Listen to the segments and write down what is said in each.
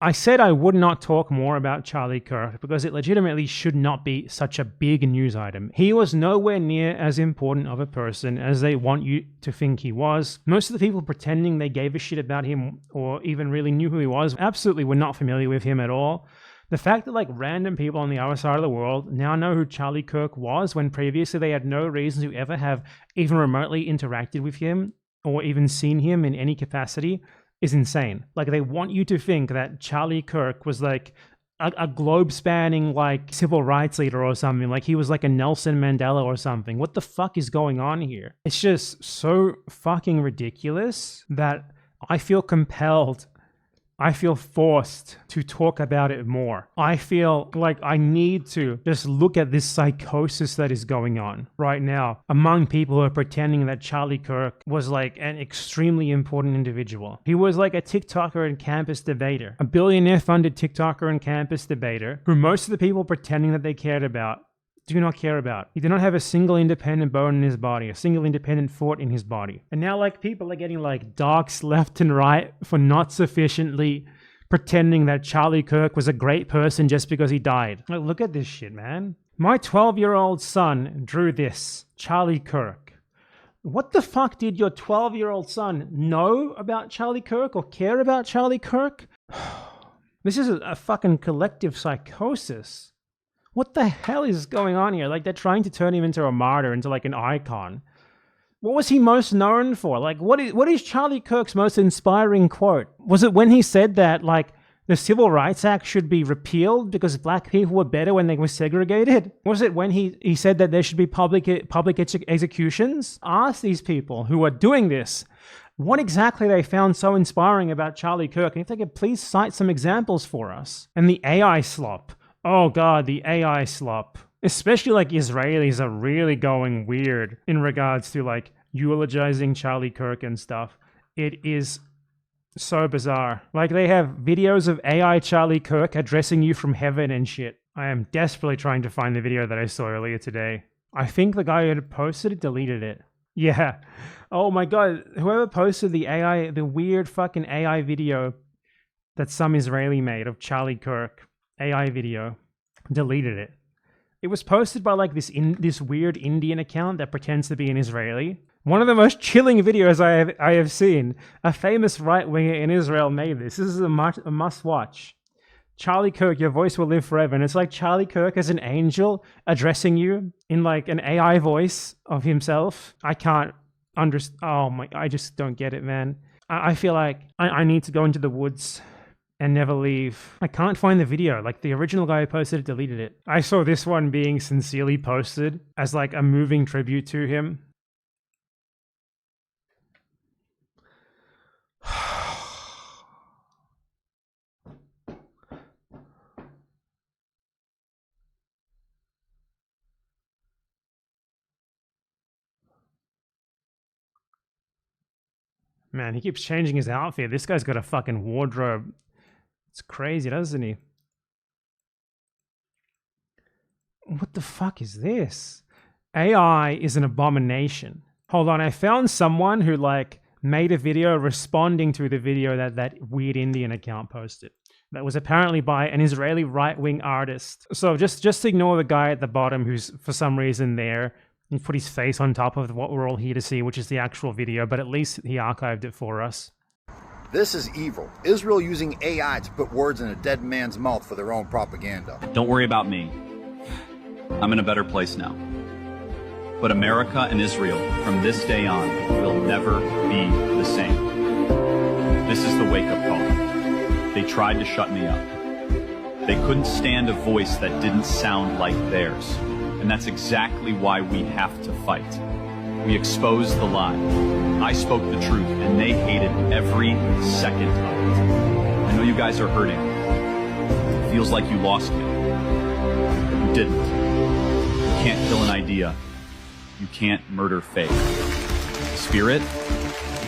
I said I would not talk more about Charlie Kirk because it legitimately should not be such a big news item. He was nowhere near as important of a person as they want you to think he was. Most of the people pretending they gave a shit about him or even really knew who he was absolutely were not familiar with him at all. The fact that like random people on the other side of the world now know who Charlie Kirk was when previously they had no reason to ever have even remotely interacted with him or even seen him in any capacity is insane. Like, they want you to think that Charlie Kirk was like a globe-spanning like civil rights leader or something. Like he was like a Nelson Mandela or something. What the fuck is going on here? It's just so fucking ridiculous that I feel compelled, I feel forced to talk about it more. I feel like I need to just look at this psychosis that is going on right now among people who are pretending that Charlie Kirk was like an extremely important individual. He was like a TikToker and campus debater, a billionaire-funded TikToker and campus debater who most of the people pretending that they cared about do not care about. He did not have a single independent bone in his body, a single independent thought in his body. And now like people are getting like doxxed left and right for not sufficiently pretending that Charlie Kirk was a great person just because he died. Like, look at this shit, man. My 12-year-old son drew this, Charlie Kirk. What the fuck did your 12-year-old son know about Charlie Kirk or care about Charlie Kirk? This is a fucking collective psychosis. What the hell is going on here? Like, they're trying to turn him into a martyr, into like an icon. What was he most known for? Like, what is Charlie Kirk's most inspiring quote? Was it when he said that, like, the Civil Rights Act should be repealed because black people were better when they were segregated? Was it when he said that there should be public executions? Ask these people who are doing this what exactly they found so inspiring about Charlie Kirk, and if they could please cite some examples for us. And the AI slop. Oh god, the AI slop. Especially like Israelis are really going weird in regards to like eulogizing Charlie Kirk and stuff. It is so bizarre. Like they have videos of AI Charlie Kirk addressing you from heaven and shit. I am desperately trying to find the video that I saw earlier today. I think the guy who had posted it deleted it. Yeah. Oh my god, whoever posted the weird fucking AI video that some Israeli made of Charlie Kirk, AI video, deleted it. It was posted by like this weird Indian account that pretends to be an Israeli. One of the most chilling videos I have seen. A famous right-winger in Israel made this. This is a must-watch. Charlie Kirk, your voice will live forever. And it's like Charlie Kirk as an angel addressing you in like an AI voice of himself. I can't understand. Oh my, I just don't get it, man. I feel like I need to go into the woods and never leave. I can't find the video. Like the original guy who posted it deleted it. I saw this one being sincerely posted as like a moving tribute to him. Man, he keeps changing his outfit. This guy's got a fucking wardrobe. It's crazy, doesn't he? What the fuck is this? AI is an abomination. Hold on, I found someone who like made a video responding to the video that weird Indian account posted. That was apparently by an Israeli right-wing artist. So just ignore the guy at the bottom who's for some reason there. He put his face on top of what we're all here to see, which is the actual video, but at least he archived it for us. This is evil. Israel using AI to put words in a dead man's mouth for their own propaganda. Don't worry about me. I'm in a better place now. But America and Israel, from this day on, will never be the same. This is the wake-up call. They tried to shut me up. They couldn't stand a voice that didn't sound like theirs. And that's exactly why we have to fight. We exposed the lie. I spoke the truth, and they hated every second of it. I know you guys are hurting. It feels like you lost me. But you didn't. You can't kill an idea. You can't murder faith. Spirit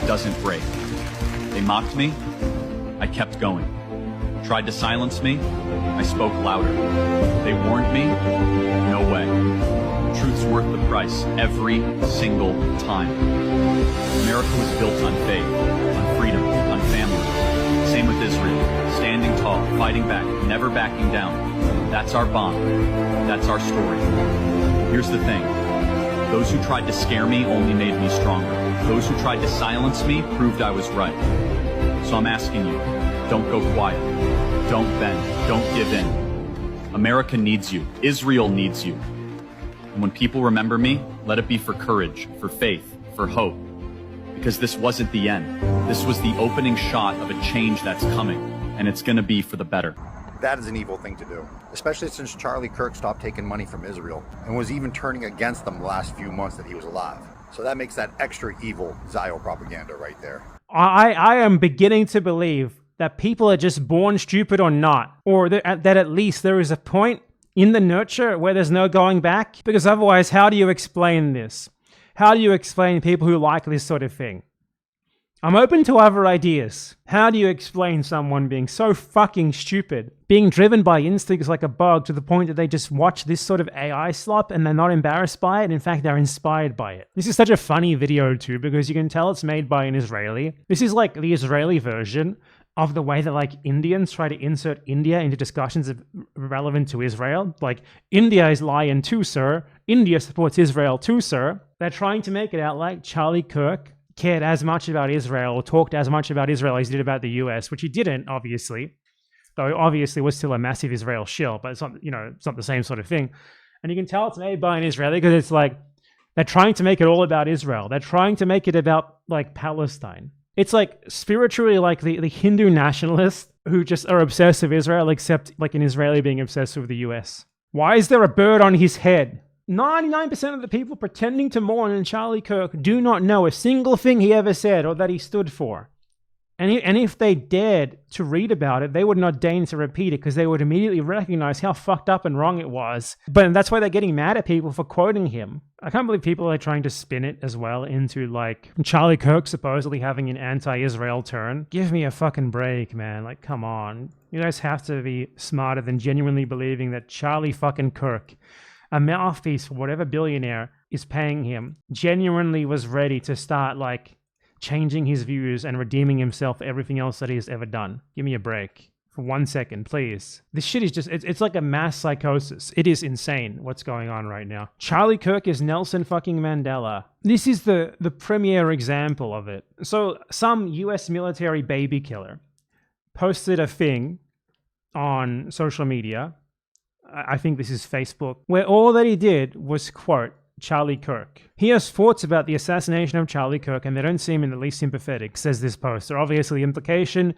doesn't break. They mocked me. I kept going. Tried to silence me. I spoke louder. They warned me. No way. Truth's worth the price every single time. America was built on faith, on freedom, on family. Same with Israel. Standing tall. all, fighting back, never backing down. That's our bond. That's our story. Here's the thing. Those who tried to scare me only made me stronger. Those who tried to silence me proved I was right. So I'm asking you, don't go quiet. Don't bend. Don't give in. America needs you. Israel needs you. And when people remember me, let it be for courage, for faith, for hope. Because this wasn't the end. This was the opening shot of a change that's coming, and it's gonna be for the better. That is an evil thing to do, especially since Charlie Kirk stopped taking money from Israel and was even turning against them the last few months that he was alive. So that makes that extra evil Zio propaganda right there. I am beginning to believe that people are just born stupid or not, or that at least there is a point in the nurture where there's no going back, because otherwise, how do you explain this? How do you explain people who like this sort of thing? I'm open to other ideas. How do you explain someone being so fucking stupid, being driven by instincts like a bug to the point that they just watch this sort of AI slop and they're not embarrassed by it? In fact, they're inspired by it. This is such a funny video too, because you can tell it's made by an Israeli. This is like the Israeli version of the way that like Indians try to insert India into discussions relevant to Israel. Like, India is lying too, sir. India supports Israel too, sir. They're trying to make it out like Charlie Kirk cared as much about Israel or talked as much about Israel as he did about the US, which he didn't, obviously. Though he obviously was still a massive Israel shill, but it's not, it's not the same sort of thing. And you can tell it's made by an Israeli because it's like, they're trying to make it all about Israel. They're trying to make it about like Palestine. It's like spiritually like the Hindu nationalists who just are obsessed with Israel, except like an Israeli being obsessed with the US. Why is there a bird on his head? 99% of the people pretending to mourn in Charlie Kirk do not know a single thing he ever said or that he stood for. And if they dared to read about it, they would not deign to repeat it because they would immediately recognize how fucked up and wrong it was. But that's why they're getting mad at people for quoting him. I can't believe people are trying to spin it as well into like Charlie Kirk supposedly having an anti-Israel turn. Give me a fucking break, man. Like, come on. You guys have to be smarter than genuinely believing that Charlie fucking Kirk, a mouthpiece for whatever billionaire is paying him, genuinely was ready to start like changing his views and redeeming himself for everything else that he has ever done. Give me a break for 1 second, please. This shit is just, it's like a mass psychosis. It is insane what's going on right now. Charlie Kirk is Nelson fucking Mandela. This is the premier example of it. So some US military baby killer posted a thing on social media, I think this is Facebook, where all that he did was quote Charlie Kirk. He has thoughts about the assassination of Charlie Kirk and they don't seem in the least sympathetic, says this poster. Obviously, the implication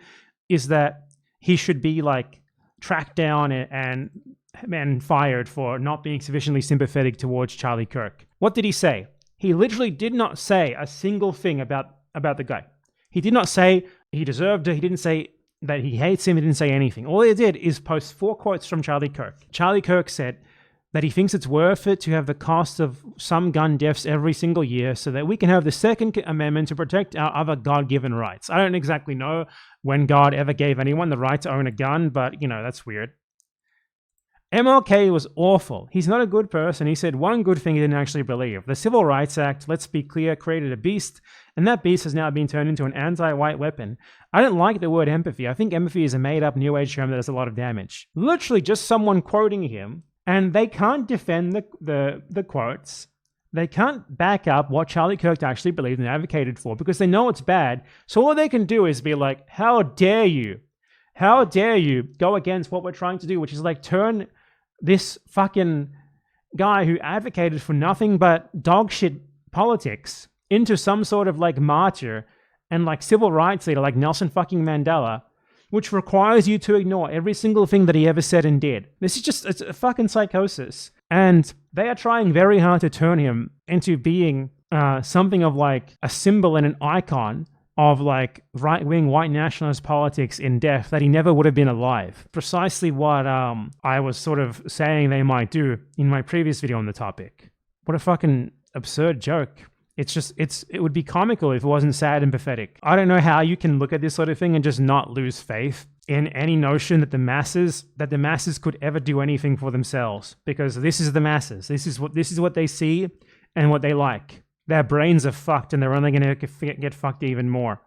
is that he should be like tracked down and fired for not being sufficiently sympathetic towards Charlie Kirk. What did he say? He literally did not say a single thing about the guy. He did not say he deserved it. He didn't say that he hates him. He didn't say anything. All he did is post 4 quotes from Charlie Kirk. Charlie Kirk said that he thinks it's worth it to have the cost of some gun deaths every single year so that we can have the Second Amendment to protect our other God-given rights. I don't exactly know when God ever gave anyone the right to own a gun, but, that's weird. MLK was awful. He's not a good person. He said one good thing he didn't actually believe. The Civil Rights Act, let's be clear, created a beast, and that beast has now been turned into an anti-white weapon. I don't like the word empathy. I think empathy is a made-up New Age term that does a lot of damage. Literally just someone quoting him, and they can't defend the quotes. They can't back up what Charlie Kirk actually believed and advocated for because they know it's bad. So all they can do is be like, how dare you? How dare you go against what we're trying to do, which is like turn this fucking guy who advocated for nothing but dog shit politics into some sort of like martyr and like civil rights leader like Nelson fucking Mandela, which requires you to ignore every single thing that he ever said and did. This is just, it's a fucking psychosis. And they are trying very hard to turn him into being something of like a symbol and an icon of like right-wing white nationalist politics in death that he never would have been alive. Precisely what I was sort of saying they might do in my previous video on the topic. What a fucking absurd joke. It would be comical if it wasn't sad and pathetic. I don't know how you can look at this sort of thing and just not lose faith in any notion that the masses could ever do anything for themselves, because this is the masses. This is what they see and what they like. Their brains are fucked and they're only going to get fucked even more.